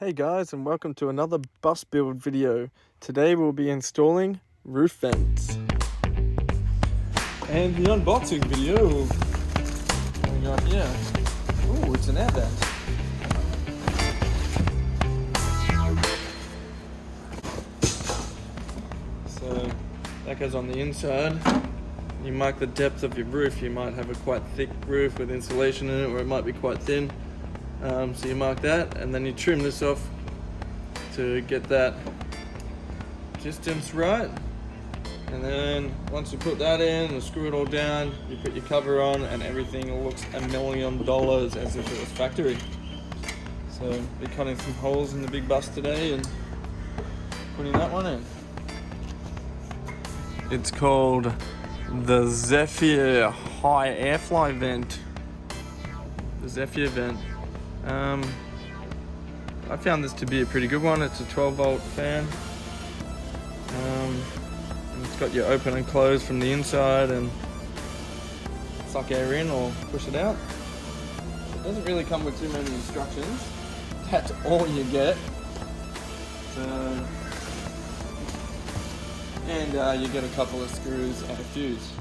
Hey guys, and welcome to another bus build video. Today we'll be installing roof vents. And the unboxing video, what we got here? Ooh, it's an air vent. So that goes on the inside. You mark the depth of your roof. You might have a quite thick roof with insulation in it, or it might be quite thin. So you mark that, and then you trim this off to get that distance right. And then once you put that in and screw it all down, you put your cover on and everything looks $1 million as if it was factory. So we're cutting some holes in the big bus today and putting that one in. It's called the Zephyr High Airfly Vent. The Zephyr vent. I found this to be a pretty good one. It's a 12-volt fan. And it's got your open and close from the inside and suck air in or push it out. It doesn't really come with too many instructions. That's all you get. So, and you get a couple of screws and a fuse.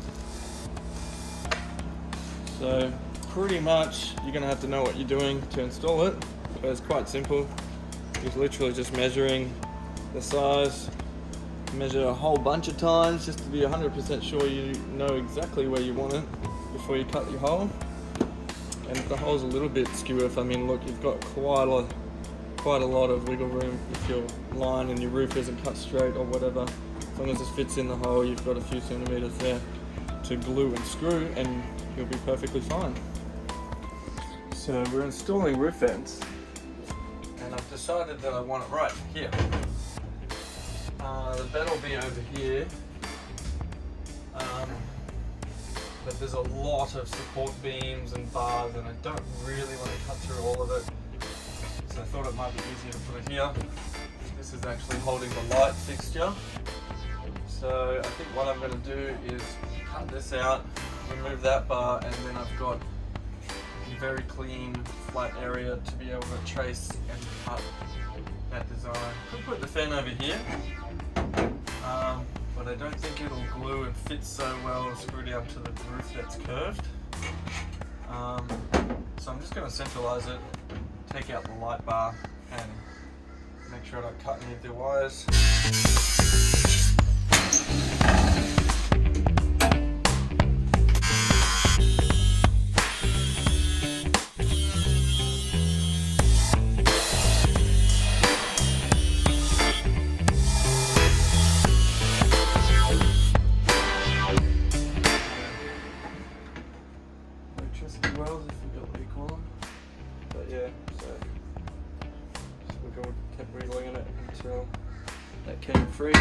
So pretty much you're going to have to know what you're doing to install it, but it's quite simple. You're literally just measuring the size, measure a whole bunch of times just to be 100% sure you know exactly where you want it before you cut your hole. And if the hole's a little bit skew off, I mean look, you've got quite a lot of wiggle room if your line and your roof isn't cut straight or whatever. As long as this fits in the hole, you've got a few centimeters there to glue and screw and you'll be perfectly fine. So we're installing roof vents, and I've decided that I want it right here. The bed will be over here, but there's a lot of support beams and bars and I don't really want to cut through all of it, so I thought it might be easier to put it here. This is actually holding the light fixture, so I think what I'm going to do is cut this out, remove that bar, and then I've got a very clean flat area to be able to trace and cut that design. Could put the fan over here, but I don't think it'll glue and fit so well screwed down to the roof that's curved. So I'm just going to centralize it, take out the light bar, and make sure I don't cut any of the wires. Wells, if you got what you call them. But yeah, so we kept reeling it until that came free.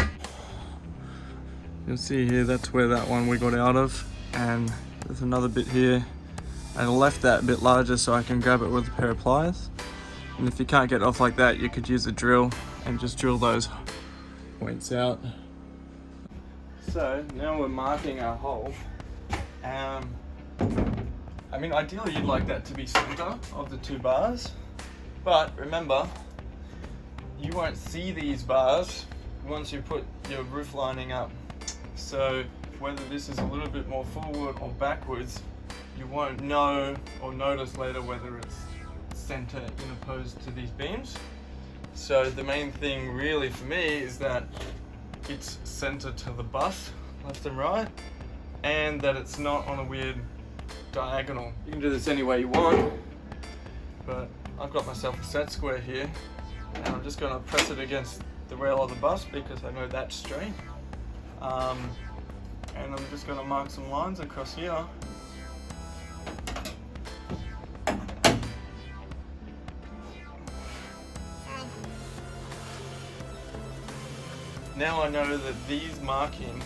You'll see here, that's where that one we got out of, and there's another bit here. I left that a bit larger so I can grab it with a pair of pliers. And if you can't get it off like that, you could use a drill and just drill those points out. So now we're marking our hole. I mean, ideally you'd like that to be center of the two bars, but remember, you won't see these bars once you put your roof lining up. So whether this is a little bit more forward or backwards, you won't know or notice later whether it's center in opposed to these beams. So the main thing really for me is that it's center to the bus, left and right, and that it's not on a weird diagonal. You can do this any way you want, but I've got myself a set square here, and I'm just going to press it against the rail of the bus because I know that's straight. And I'm just going to mark some lines across here. Now I know that these markings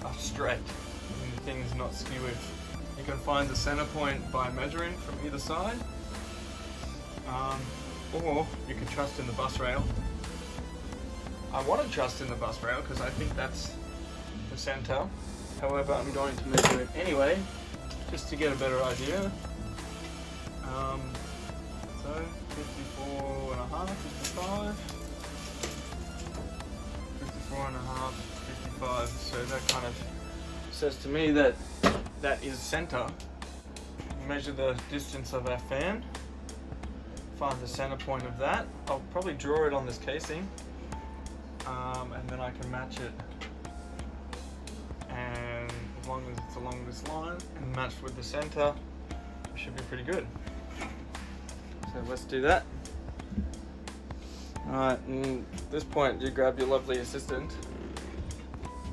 are straight and the thing's not skewed. You can find the center point by measuring from either side, or you can trust in the bus rail. I want to trust in the bus rail because I think that's the center. However, I'm going to measure it anyway, just to get a better idea. So 54.5, 55. So that kind of says to me that that is center. Measure the distance of our fan, find the center point of that. I'll probably draw it on this casing, and then I can match it, and as long as it's along this line and matched with the center, it should be pretty good. So let's do that. Alright, and at this point you grab your lovely assistant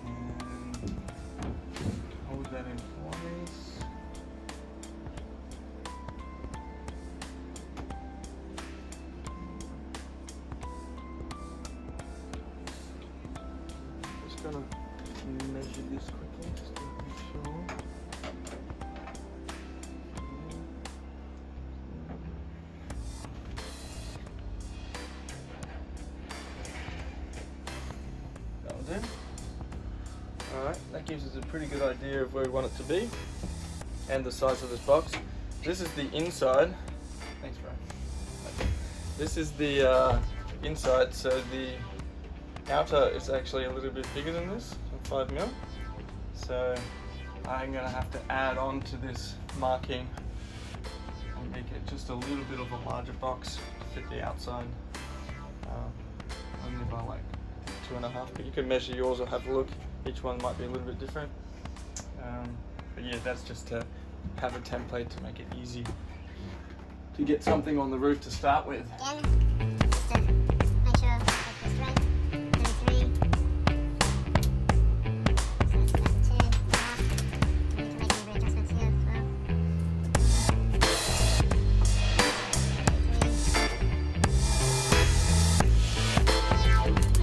and hold that in place. Just gonna measure this quickly just to make sure. Alright, that gives us a pretty good idea of where we want it to be and the size of this box. This is the inside. Thanks, bro. This is the inside, so the outer is actually a little bit bigger than this, 5mm. So I'm going to have to add on to this marking and make it just a little bit of a larger box to fit the outside. Only by like 2.5, but you can measure yours or have a look. Each one might be a little bit different. But yeah, that's just to have a template to make it easy to get something on the roof to start with. Again, just to make sure I get this right. 33. So that's 2.5. We need to make any readjustments here as well.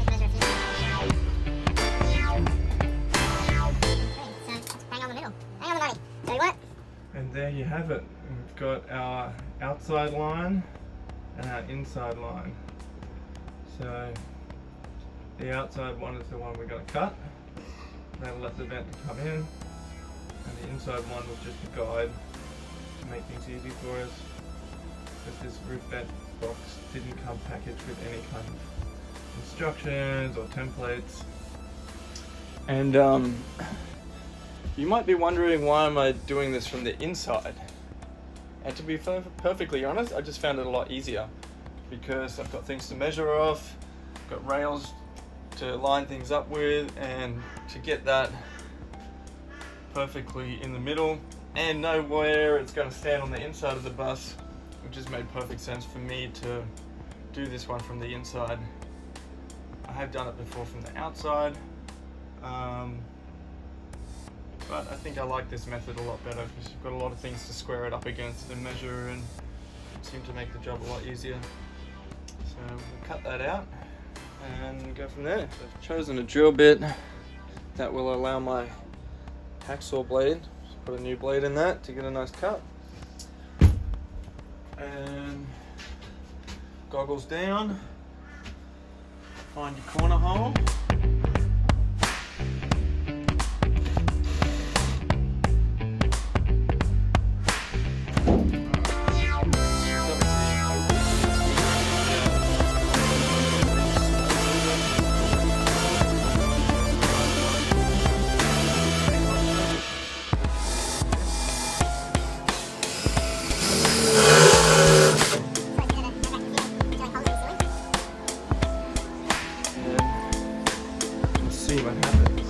33. And there you have it. We've got our outside line and our inside line. So the outside one is the one we're going to cut. That'll let the vent come in. And the inside one was just a guide to make things easy for us. Because this roof vent box didn't come packaged with any kind of instructions or templates. And you might be wondering, why am I doing this from the inside? And to be perfectly honest, I just found it a lot easier because I've got things to measure off, I've got rails to line things up with, and to get that perfectly in the middle and know where it's going to stand on the inside of the bus, it just made perfect sense for me to do this one from the inside. I have done it before from the outside. But I think I like this method a lot better because you've got a lot of things to square it up against and measure, and seem to make the job a lot easier. So we'll cut that out and go from there. I've chosen a drill bit that will allow my hacksaw blade. Just put a new blade in that to get a nice cut. And goggles down, find your corner hole. See what happens.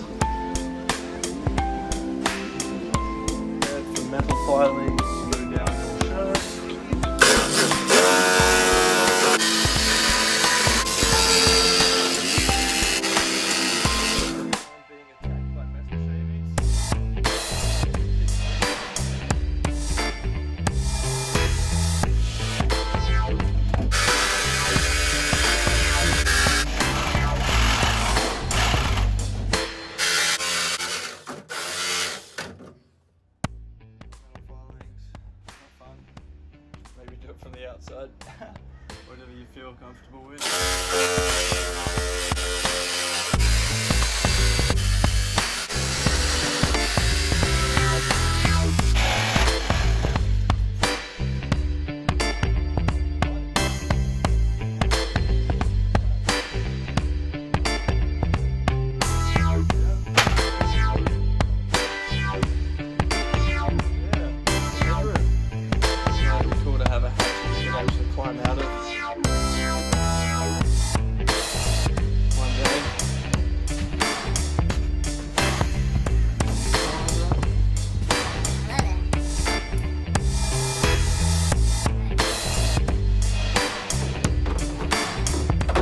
Add some metal filings, go down and adjust. I'm being attacked by metal shavings. Maybe do it from the outside, whatever you feel comfortable with.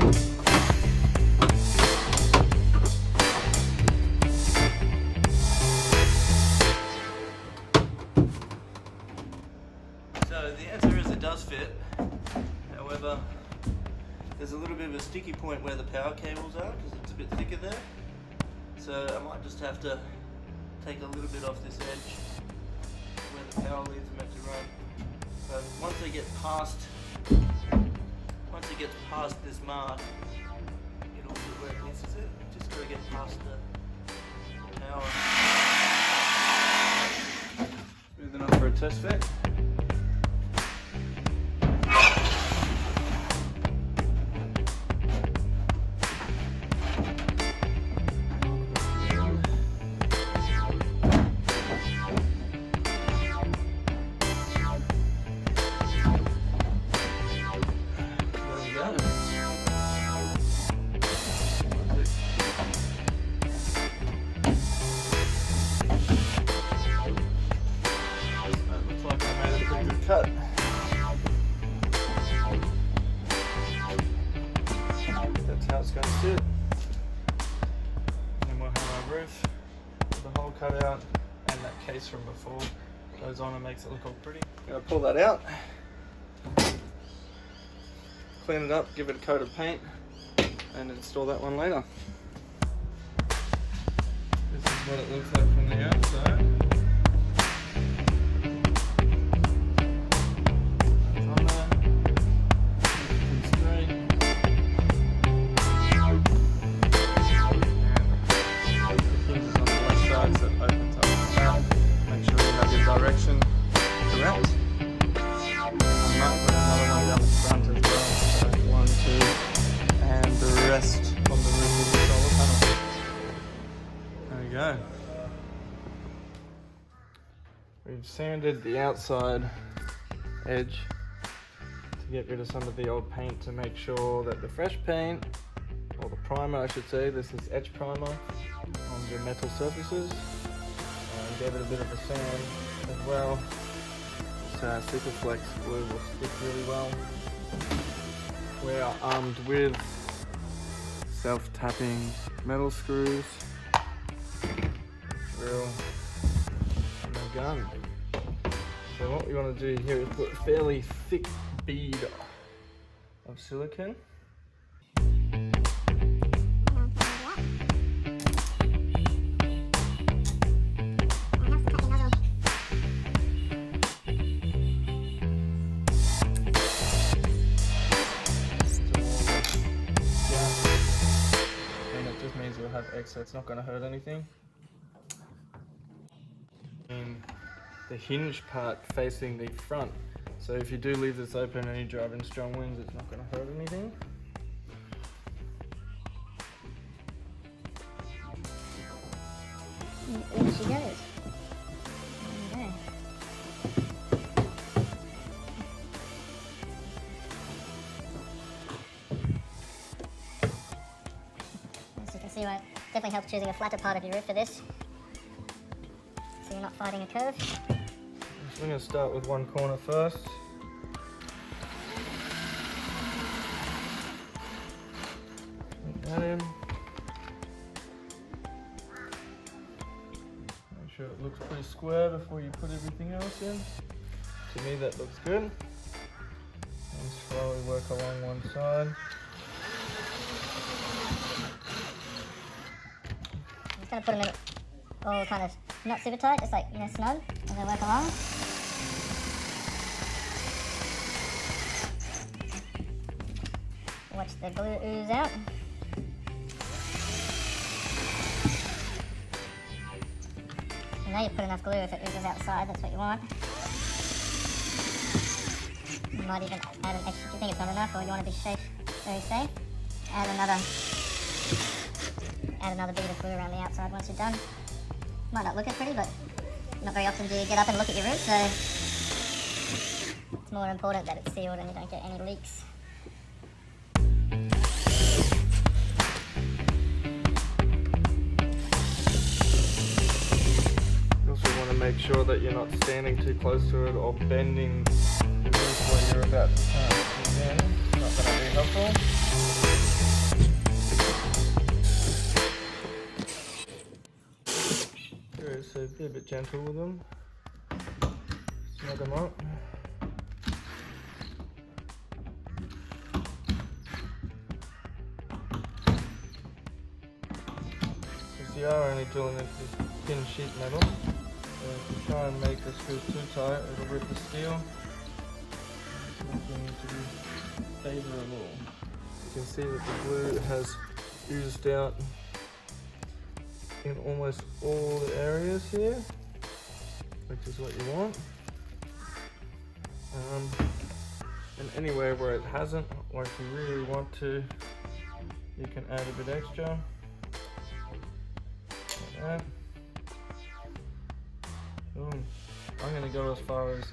So the answer is it does fit. However, there's a little bit of a sticky point where the power cables are because it's a bit thicker there. So I might just have to take a little bit off this edge where the power leads are meant to run. But once it gets past this mark, it'll be where this is it. Just gotta get past the power. Smooth enough for a test fit. Cut. That's how it's going to sit. And then we'll have our roof, the hole cut out, and that case from before goes on and makes it look all pretty. I'm going to pull that out, clean it up, give it a coat of paint, and install that one later. This is what it looks like from the outside. Direction correct. I might put another one down the front as well. So 1, 2, and the rest of the roof will be solar panel. There we go. We've sanded the outside edge to get rid of some of the old paint to make sure that the fresh paint, or the primer I should say, this is etch primer on the metal surfaces. Gave it a bit of a sand as well. This Superflex glue will stick really well. We are armed with self-tapping metal screws, drill, and a gun. So what we want to do here is put a fairly thick bead of silicone. We'll have X, so it's not going to hurt anything. And the hinge part facing the front, so if you do leave this open and you drive in strong winds, it's not going to hurt anything. There she goes. There you see why it definitely helps choosing a flatter part of your roof for this, so you're not fighting a curve. So I'm going to start with one corner first. Put that in. Make sure it looks pretty square before you put everything else in. To me that looks good. And slowly work along one side. Going to put them in all kind of not super tight, just like, snug as they work along. Watch the glue ooze out. And now you put enough glue if it oozes outside, that's what you want. You might even add an extra if you think it's not enough or you want to be safe, very safe. Add another bead of glue around the outside once you're done. Might not look it pretty, but not very often do you get up and look at your roof, so it's more important that it's sealed and you don't get any leaks. You also want to make sure that you're not standing too close to it or bending the roof when you're about to turn. Again, not going to be helpful. Be a bit gentle with them. Snug them up. Because you are only drilling into this thin sheet metal, so if you try and make the screws too tight, it'll rip the steel. It's not going to be favourable. You can see that the glue has oozed out in almost all the areas here, which is what you want. And anywhere where it hasn't, or if you really want to, you can add a bit extra. Like that. Boom. I'm going to go as far as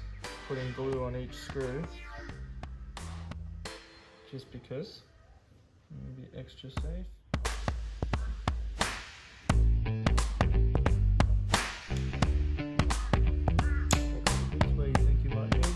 putting glue on each screw, just because. Be extra safe. Where you think you might need them.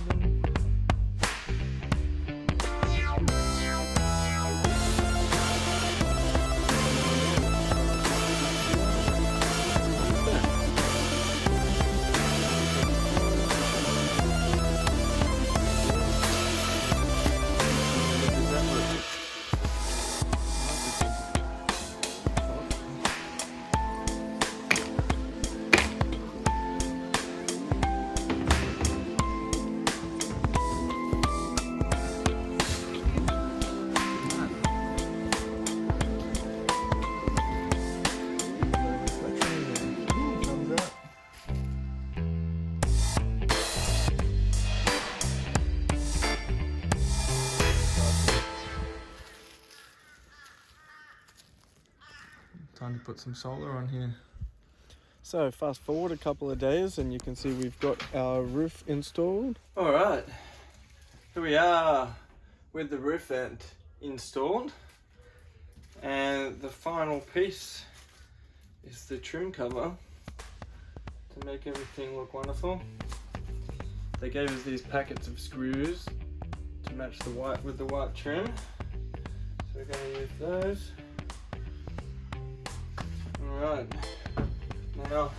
Time to put some solar on here. So fast forward a couple of days and you can see we've got our roof installed. Alright, here we are with the roof vent installed, and the final piece is the trim cover to make everything look wonderful. They gave us these packets of screws to match the white with the white trim, so we're going to use those. Alright, now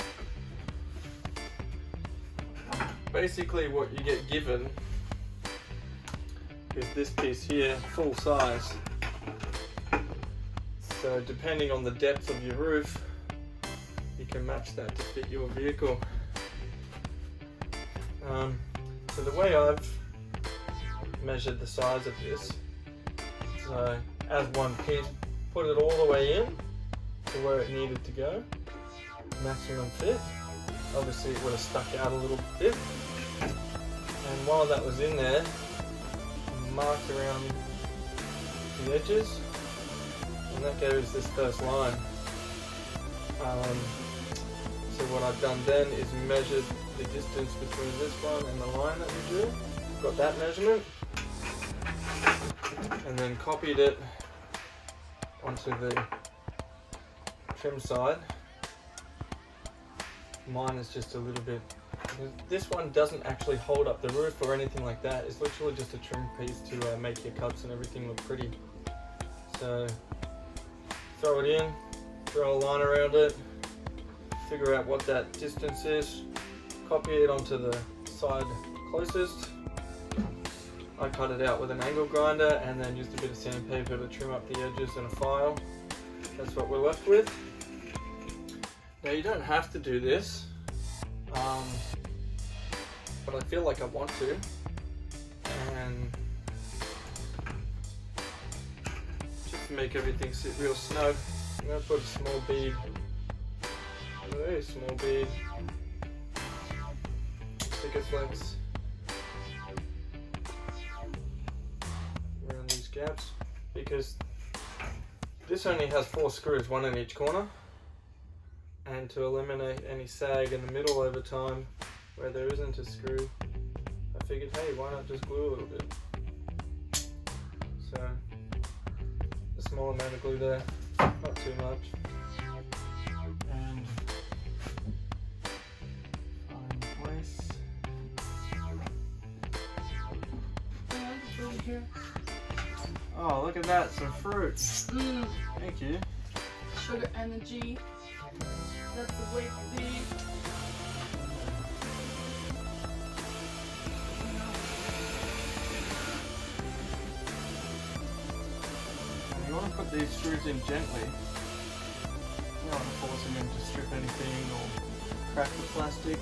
basically what you get given is this piece here, full size. So depending on the depth of your roof, you can match that to fit your vehicle. So the way I've measured the size of this, so as one piece, put it all the way in to where it needed to go, maximum fit. Obviously it would have stuck out a little bit, and while that was in there, marked around the edges, and that gave us this first line. So what I've done then is measured the distance between this one and the line that we drew, got that measurement, and then copied it onto the trim side. Mine is just a little bit, this one doesn't actually hold up the roof or anything like that. It's literally just a trim piece to make your cuts and everything look pretty. So throw it in, draw a line around it, figure out what that distance is, copy it onto the side closest. I cut it out with an angle grinder and then used a bit of sandpaper to trim up the edges and a file. That's what we're left with. Now you don't have to do this, but I feel like I want to, and just to make everything sit real snug, I'm going to put a small bead, a very small bead, thicker flex around these gaps, because this only has 4 screws, 1 in each corner. And to eliminate any sag in the middle over time where there isn't a screw, I figured, hey, why not just glue a little bit? So, a small amount of glue there, not too much. And find place. Over here. Oh, look at that, some fruit. Thank you. Sugar energy. That's the way to be. want to put these screws in gently. You don't want to force them in to strip anything or crack the plastic.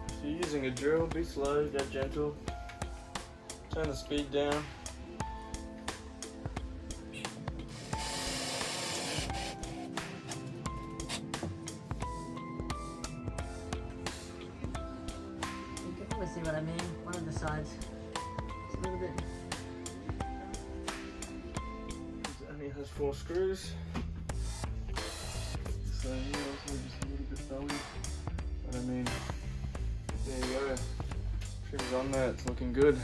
If you're using a drill, be slow, go gentle. Turn the speed down. See what I mean? One of the sides. It's a little bit. It only has 4 screws. So yeah, it's just a little bit belly. But I mean, there you go. Trim's on there, it's looking good. A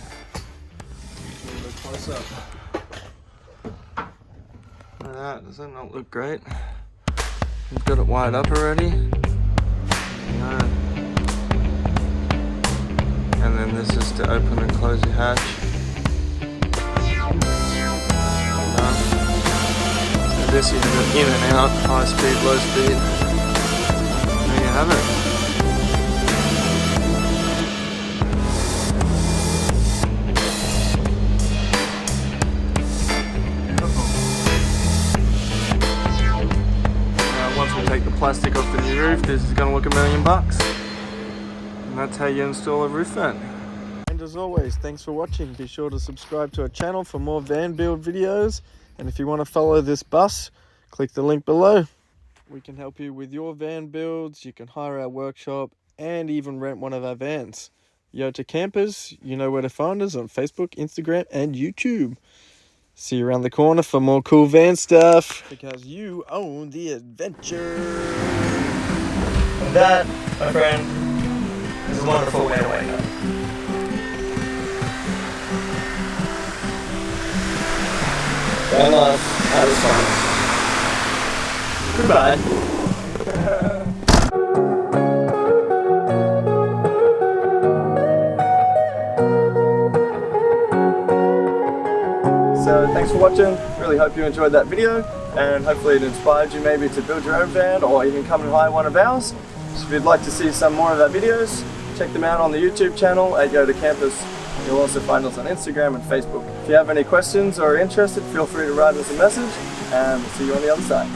little bit close up. Look at that, does that not look great? We've got it wired up already. Yeah. And then this is to open and close your hatch. So this you have it in and out, high speed, low speed. There you have it. Now once we take the plastic off the new roof, this is going to look $1 million. And that's how you install a roof vent. And as always, thanks for watching. Be sure to subscribe to our channel for more van build videos. And if you want to follow this bus, click the link below. We can help you with your van builds. You can hire our workshop and even rent one of our vans. Yota Campers, you know where to find us on Facebook, Instagram, and YouTube. See you around the corner for more cool van stuff. Because you own the adventure. And that, my friend, it's a wonderful way to wake up. Van life, that was fun. Goodbye. So thanks for watching. Really hope you enjoyed that video, and hopefully it inspired you maybe to build your own van or even come and hire one of ours. So if you'd like to see some more of our videos, check them out on the YouTube channel at Yota Campus. You'll also find us on Instagram and Facebook. If you have any questions or are interested, feel free to write us a message, and we'll see you on the other side.